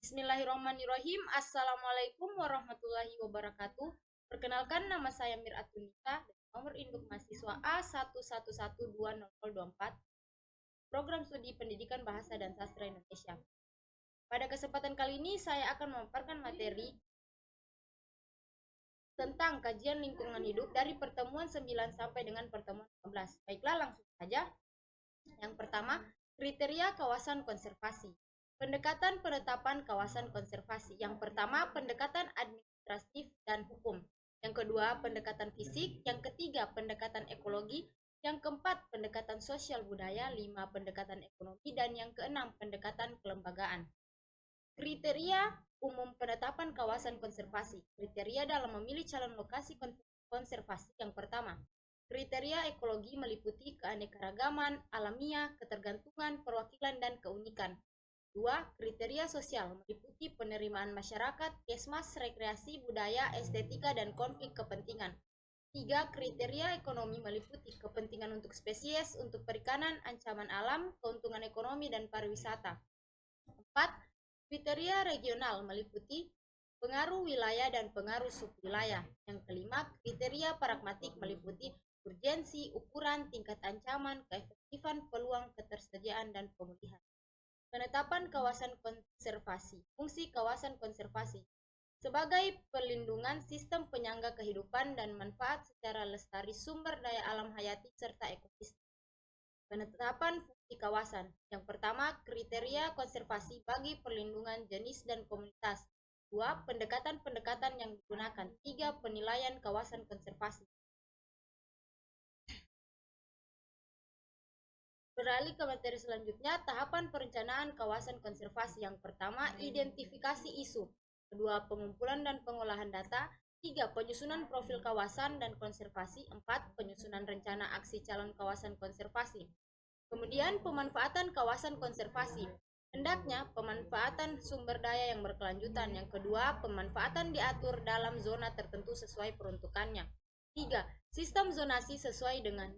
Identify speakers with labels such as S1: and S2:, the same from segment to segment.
S1: Bismillahirrahmanirrahim. Assalamualaikum warahmatullahi wabarakatuh. Perkenalkan, nama saya Miratunisa dan nomor induk mahasiswa A1112024, Program Studi Pendidikan Bahasa dan Sastra Indonesia. Pada kesempatan kali ini saya akan memaparkan materi tentang kajian lingkungan hidup dari pertemuan 9 sampai dengan pertemuan 15. Baiklah, langsung saja. Yang pertama, kriteria kawasan konservasi. Pendekatan penetapan kawasan konservasi. Yang pertama, pendekatan administratif dan hukum. Yang kedua, pendekatan fisik. Yang ketiga, pendekatan ekologi. Yang keempat, pendekatan sosial budaya. 5, pendekatan ekonomi. Dan yang keenam, pendekatan kelembagaan. Kriteria umum penetapan kawasan konservasi. Kriteria dalam memilih calon lokasi konservasi. Yang pertama, kriteria ekologi meliputi keanekaragaman, alamiah, ketergantungan, perwakilan, dan keunikan. 2. Kriteria sosial meliputi penerimaan masyarakat, kesmas, rekreasi, budaya, estetika, dan konflik kepentingan. 3. Kriteria ekonomi meliputi kepentingan untuk spesies, untuk perikanan, ancaman alam, keuntungan ekonomi, dan pariwisata. 4. Kriteria regional meliputi pengaruh wilayah dan pengaruh subwilayah. Yang kelima, kriteria pragmatik meliputi urgensi, ukuran, tingkat ancaman, keefektifan, peluang, ketersediaan, dan pemulihan. Penetapan kawasan konservasi. Fungsi kawasan konservasi sebagai pelindungan sistem penyangga kehidupan dan manfaat secara lestari sumber daya alam hayati serta ekosistem. Penetapan fungsi kawasan. Yang pertama, kriteria konservasi bagi perlindungan jenis dan komunitas. 2. Pendekatan-pendekatan yang digunakan. 3. Penilaian kawasan konservasi. Beralih ke materi selanjutnya, tahapan perencanaan kawasan konservasi. Yang pertama, identifikasi isu. Kedua, pengumpulan dan pengolahan data. 3. Penyusunan profil kawasan dan konservasi. 4. Penyusunan rencana aksi calon kawasan konservasi. Kemudian, pemanfaatan kawasan konservasi. Hendaknya pemanfaatan sumber daya yang berkelanjutan. Yang kedua, pemanfaatan diatur dalam zona tertentu sesuai peruntukannya. 3. Sistem zonasi sesuai dengan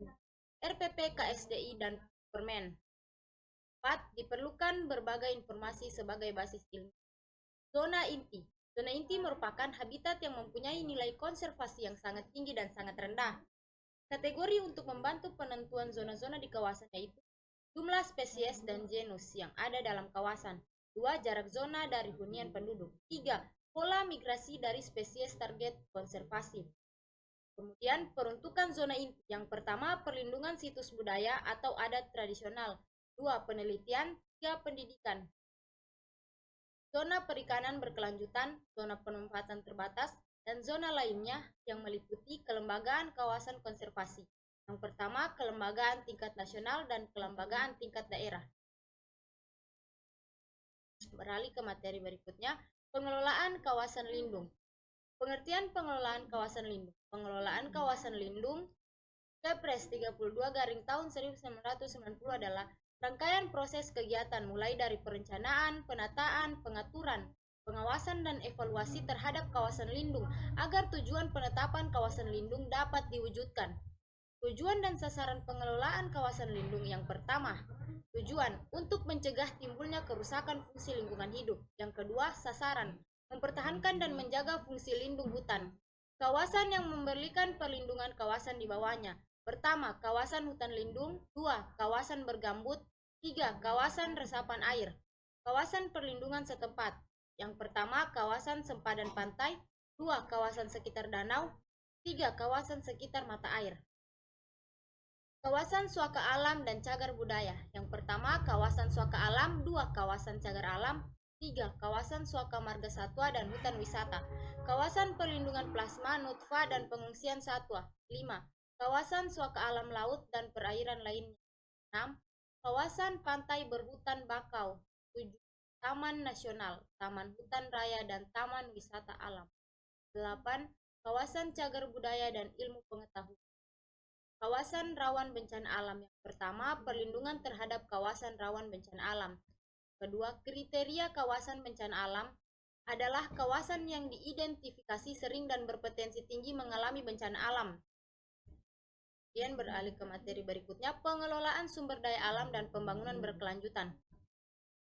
S1: RPP, KSDI, dan Permen. 4. Diperlukan berbagai informasi sebagai basis ilmu. Zona inti. Zona inti merupakan habitat yang mempunyai nilai konservasi yang sangat tinggi dan sangat rendah. Kategori untuk membantu penentuan zona-zona di kawasan yaitu jumlah spesies dan genus yang ada dalam kawasan. 2. Jarak zona dari hunian penduduk. 3. Pola migrasi dari spesies target konservasi. Kemudian peruntukan zona inti. Yang pertama, perlindungan situs budaya atau adat tradisional. 2. Penelitian. 3. Pendidikan. Zona perikanan berkelanjutan, zona pemanfaatan terbatas, dan zona lainnya yang meliputi kelembagaan kawasan konservasi. Yang pertama, kelembagaan tingkat nasional dan kelembagaan tingkat daerah. Beralih ke materi berikutnya, pengelolaan kawasan lindung. Pengertian pengelolaan kawasan lindung. Pengelolaan kawasan lindung Kepres 32 garing tahun 1990 adalah rangkaian proses kegiatan mulai dari perencanaan, penataan, pengaturan, pengawasan, dan evaluasi terhadap kawasan lindung agar tujuan penetapan kawasan lindung dapat diwujudkan. Tujuan dan sasaran pengelolaan kawasan lindung. Yang pertama, tujuan untuk mencegah timbulnya kerusakan fungsi lingkungan hidup. Yang kedua, sasaran mempertahankan dan menjaga fungsi lindung hutan. Kawasan yang memberikan perlindungan kawasan di bawahnya. Pertama, kawasan hutan lindung. 2. Kawasan bergambut. 3. Kawasan resapan air. Kawasan perlindungan setempat. Yang pertama, kawasan sempadan pantai. 2. Kawasan sekitar danau. 3. Kawasan sekitar mata air. Kawasan suaka alam dan cagar budaya. Yang pertama, kawasan suaka alam. 2. Kawasan cagar alam. 3. Kawasan suaka marga satwa dan hutan wisata. Kawasan perlindungan plasma, nutfa, dan pengungsian satwa. 5. Kawasan suaka alam laut dan perairan lainnya. 6. Kawasan pantai berhutan bakau. 7. Taman nasional, taman hutan raya, dan taman wisata alam. 8. Kawasan cagar budaya dan ilmu pengetahuan. Kawasan rawan bencana alam. Yang pertama, perlindungan terhadap kawasan rawan bencana alam. Kedua, kriteria kawasan bencana alam adalah kawasan yang diidentifikasi sering dan berpotensi tinggi mengalami bencana alam. Kemudian beralih ke materi berikutnya, pengelolaan sumber daya alam dan pembangunan berkelanjutan.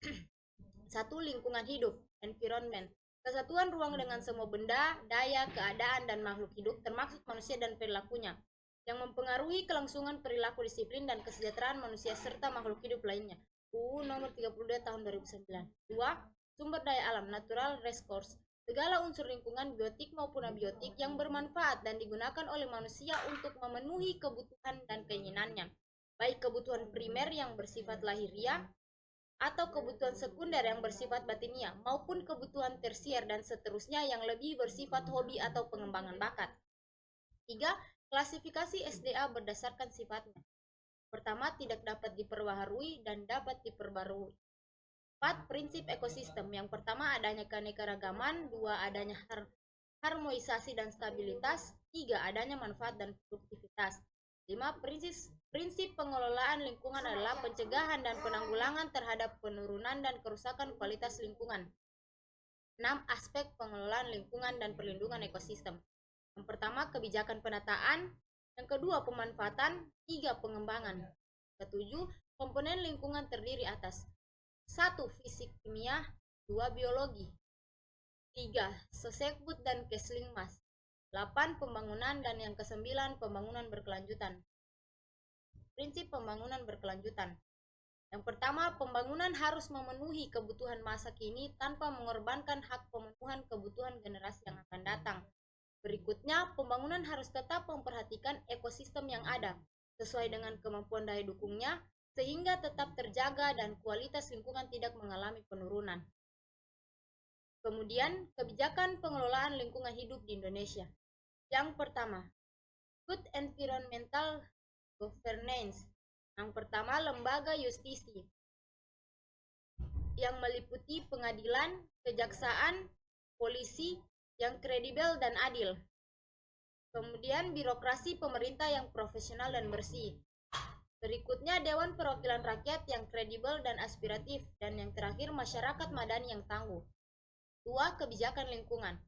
S1: 1. Lingkungan hidup. environment. Kesatuan ruang dengan semua benda, daya, keadaan, dan makhluk hidup, termasuk manusia dan perilakunya, yang mempengaruhi kelangsungan perilaku disiplin dan kesejahteraan manusia serta makhluk hidup lainnya. UU nomor 32 tahun 2009. 2. Sumber daya alam, natural resource. Segala unsur lingkungan, biotik maupun abiotik yang bermanfaat dan digunakan oleh manusia untuk memenuhi kebutuhan dan keinginannya, baik kebutuhan primer yang bersifat lahiriah atau kebutuhan sekunder yang bersifat batiniah, maupun kebutuhan tersier dan seterusnya yang lebih bersifat hobi atau pengembangan bakat. 3. Klasifikasi SDA berdasarkan sifatnya. Pertama, tidak dapat diperbaharui dan dapat diperbarui. 4. Prinsip ekosistem. Yang pertama, adanya keanekaragaman. 2. Adanya harmonisasi dan stabilitas. 3. Adanya manfaat dan produktivitas. 5. Prinsip pengelolaan lingkungan adalah pencegahan dan penanggulangan terhadap penurunan dan kerusakan kualitas lingkungan. 6. Aspek pengelolaan lingkungan dan perlindungan ekosistem. Yang pertama, kebijakan penataan. Yang kedua, pemanfaatan. 3. Pengembangan. 7. Komponen lingkungan terdiri atas 1. Fisik kimia. 2. Biologi. 3. Sosekbud dan Keslingmas. 8. Pembangunan. Dan yang ke-9, pembangunan berkelanjutan. Prinsip pembangunan berkelanjutan. Yang pertama, pembangunan harus memenuhi kebutuhan masa kini tanpa mengorbankan hak pemenuhan kebutuhan generasi yang akan datang. Berikutnya, pembangunan harus tetap memperhatikan ekosistem yang ada, sesuai dengan kemampuan daya dukungnya, sehingga tetap terjaga dan kualitas lingkungan tidak mengalami penurunan. Kemudian, kebijakan pengelolaan lingkungan hidup di Indonesia. Yang pertama, Good Environmental Governance. Yang pertama, lembaga justisi yang meliputi pengadilan, kejaksaan, polisi yang kredibel dan adil. Kemudian, birokrasi pemerintah yang profesional dan bersih. Berikutnya, Dewan Perwakilan Rakyat yang kredibel dan aspiratif. Dan yang terakhir, masyarakat madani yang tangguh. 2. Kebijakan lingkungan.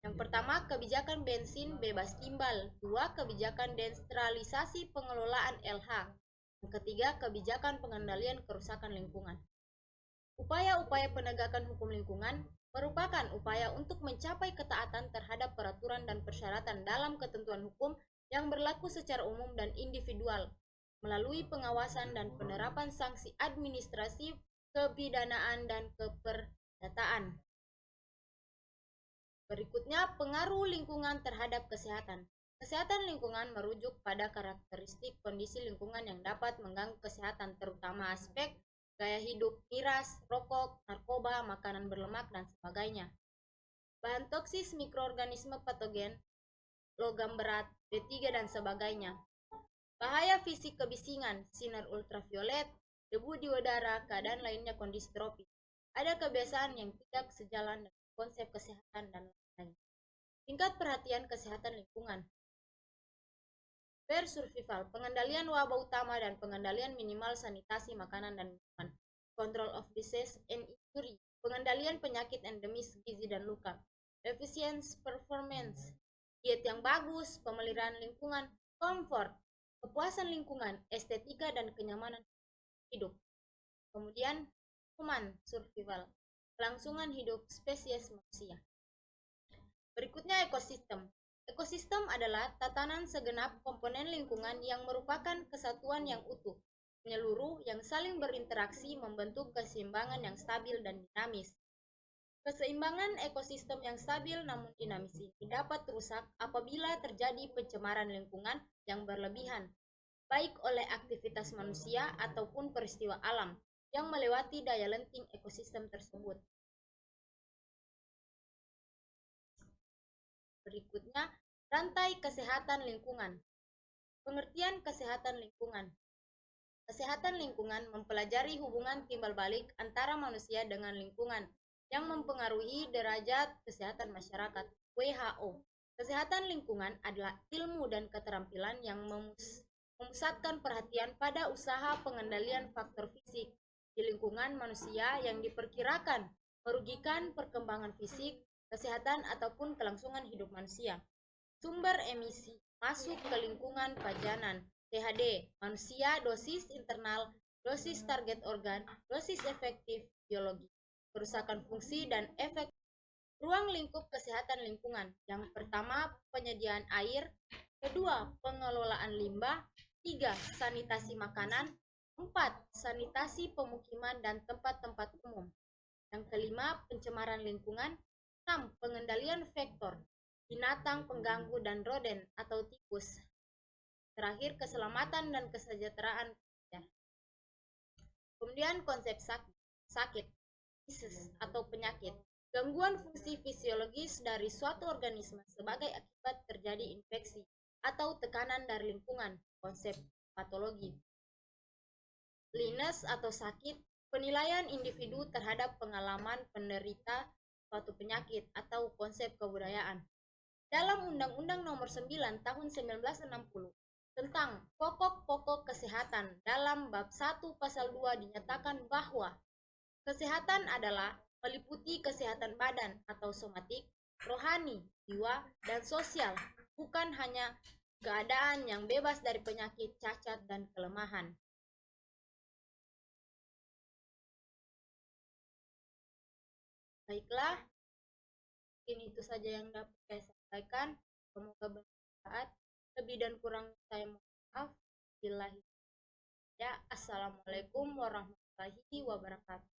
S1: Yang pertama, kebijakan bensin bebas timbal. 2. Kebijakan desentralisasi pengelolaan LH. Yang ketiga, kebijakan pengendalian kerusakan lingkungan. Upaya-upaya penegakan hukum lingkungan merupakan upaya untuk mencapai ketaatan terhadap peraturan dan persyaratan dalam ketentuan hukum yang berlaku secara umum dan individual, melalui pengawasan dan penerapan sanksi administratif, kepidanaan, dan keperdataan. Berikutnya, pengaruh lingkungan terhadap kesehatan. Kesehatan lingkungan merujuk pada karakteristik kondisi lingkungan yang dapat mengganggu kesehatan, terutama aspek gaya hidup, miras, rokok, narkoba, makanan berlemak, dan sebagainya. Bahan toksis, mikroorganisme patogen, logam berat, B3, dan sebagainya. Bahaya fisik kebisingan, sinar ultraviolet, debu di udara, keadaan lainnya kondisi tropis. Ada kebiasaan yang tidak sejalan dengan konsep kesehatan dan lain-lain. Tingkat perhatian kesehatan lingkungan. Survival, pengendalian wabah utama dan pengendalian minimal sanitasi makanan dan minuman. Control of disease and injury, pengendalian penyakit endemis, gizi dan luka. Efficiency performance, diet yang bagus, pemeliharaan lingkungan, comfort, kepuasan lingkungan, estetika dan kenyamanan hidup. Kemudian human survival, kelangsungan hidup spesies manusia. Berikutnya ekosistem. Ekosistem adalah tatanan segenap komponen lingkungan yang merupakan kesatuan yang utuh, menyeluruh, yang saling berinteraksi membentuk keseimbangan yang stabil dan dinamis. Keseimbangan ekosistem yang stabil namun dinamis ini dapat rusak apabila terjadi pencemaran lingkungan yang berlebihan, baik oleh aktivitas manusia ataupun peristiwa alam yang melewati daya lenting ekosistem tersebut. Berikutnya, rantai kesehatan lingkungan. Pengertian kesehatan lingkungan. Kesehatan lingkungan mempelajari hubungan timbal balik antara manusia dengan lingkungan yang mempengaruhi derajat kesehatan masyarakat. WHO. Kesehatan lingkungan adalah ilmu dan keterampilan yang memusatkan perhatian pada usaha pengendalian faktor fisik di lingkungan manusia yang diperkirakan merugikan perkembangan fisik, kesehatan ataupun kelangsungan hidup manusia. Sumber emisi masuk ke lingkungan pajanan, THD, manusia, dosis internal, dosis target organ, dosis efektif biologi. kerusakan fungsi dan efek ruang lingkup kesehatan lingkungan. Yang pertama, penyediaan air. Kedua, pengelolaan limbah. Tiga, sanitasi makanan. Empat, sanitasi pemukiman dan tempat-tempat umum. Yang kelima, pencemaran lingkungan. Enam, pengendalian vektor, binatang pengganggu dan roden atau tikus. Terakhir, keselamatan dan kesejahteraan. Kemudian konsep sakit, disease atau penyakit. Gangguan fungsi fisiologis dari suatu organisme sebagai akibat terjadi infeksi atau tekanan dari lingkungan. Konsep patologi. Illness atau sakit, penilaian individu terhadap pengalaman penderita suatu penyakit atau konsep kebudayaan. Dalam Undang-Undang Nomor 9 Tahun 1960 tentang pokok-pokok kesehatan dalam bab 1 pasal 2 dinyatakan bahwa kesehatan adalah meliputi kesehatan badan atau somatik, rohani, jiwa, dan sosial, bukan hanya keadaan yang bebas dari penyakit, cacat, dan kelemahan. Baiklah, mungkin itu saja yang dapat saya sampaikan. Semoga bermanfaat. Lebih dan kurang saya mohon maaf. Billahi. Ya, assalamualaikum warahmatullahi wabarakatuh.